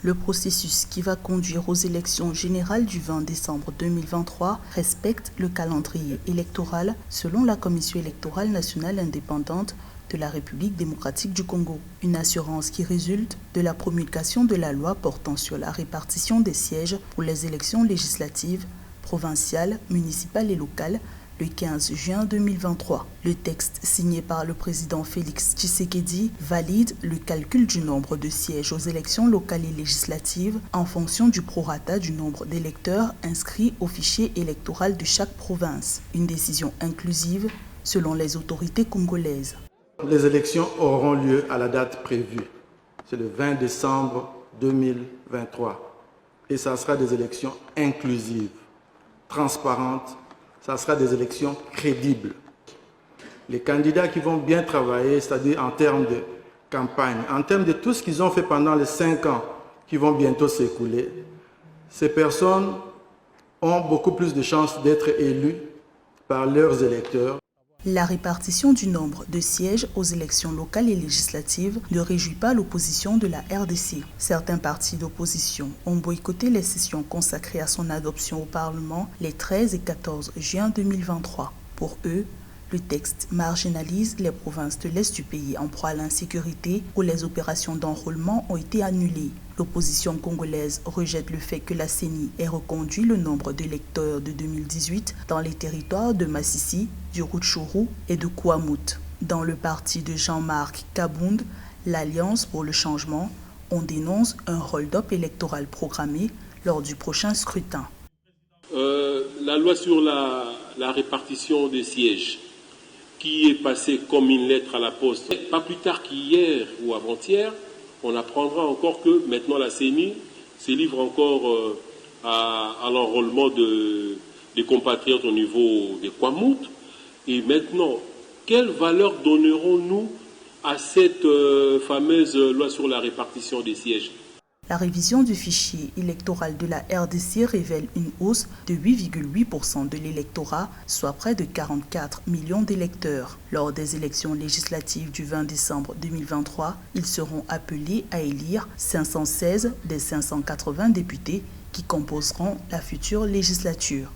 Le processus qui va conduire aux élections générales du 20 décembre 2023 respecte le calendrier électoral selon la Commission électorale nationale indépendante de la République démocratique du Congo. Une assurance qui résulte de la promulgation de la loi portant sur la répartition des sièges pour les élections législatives, provinciales, municipales et locales le 15 juin 2023. Le texte signé par le président Félix Tshisekedi valide le calcul du nombre de sièges aux élections locales et législatives en fonction du prorata du nombre d'électeurs inscrits au fichier électoral de chaque province. Une décision inclusive selon les autorités congolaises. Les élections auront lieu à la date prévue. C'est le 20 décembre 2023. Et ça sera des élections inclusives, transparentes. Ça sera des élections crédibles. Les candidats qui vont bien travailler, c'est-à-dire en termes de campagne, en termes de tout ce qu'ils ont fait pendant les 5 ans qui vont bientôt s'écouler, ces personnes ont beaucoup plus de chances d'être élues par leurs électeurs. La répartition du nombre de sièges aux élections locales et législatives ne réjouit pas l'opposition de la RDC. Certains partis d'opposition ont boycotté les sessions consacrées à son adoption au Parlement les 13 et 14 juin 2023. Pour eux, le texte marginalise les provinces de l'Est du pays en proie à l'insécurité où les opérations d'enrôlement ont été annulées. L'opposition congolaise rejette le fait que la CENI ait reconduit le nombre d'électeurs de 2018 dans les territoires de Massissi, du Rutshuru et de Kouamout. Dans le parti de Jean-Marc Kabound, l'Alliance pour le changement, on dénonce un hold-up électoral programmé lors du prochain scrutin. La loi sur la répartition des sièges, qui est passée comme une lettre à la poste. Pas plus tard qu'hier ou avant-hier, on apprendra encore que maintenant la CENI se livre encore à l'enrôlement des compatriotes au niveau des Kouamout. Et maintenant, quelle valeur donnerons-nous à cette fameuse loi sur la répartition des sièges ? La révision du fichier électoral de la RDC révèle une hausse de 8,8% de l'électorat, soit près de 44 millions d'électeurs. Lors des élections législatives du 20 décembre 2023, ils seront appelés à élire 516 des 580 députés qui composeront la future législature.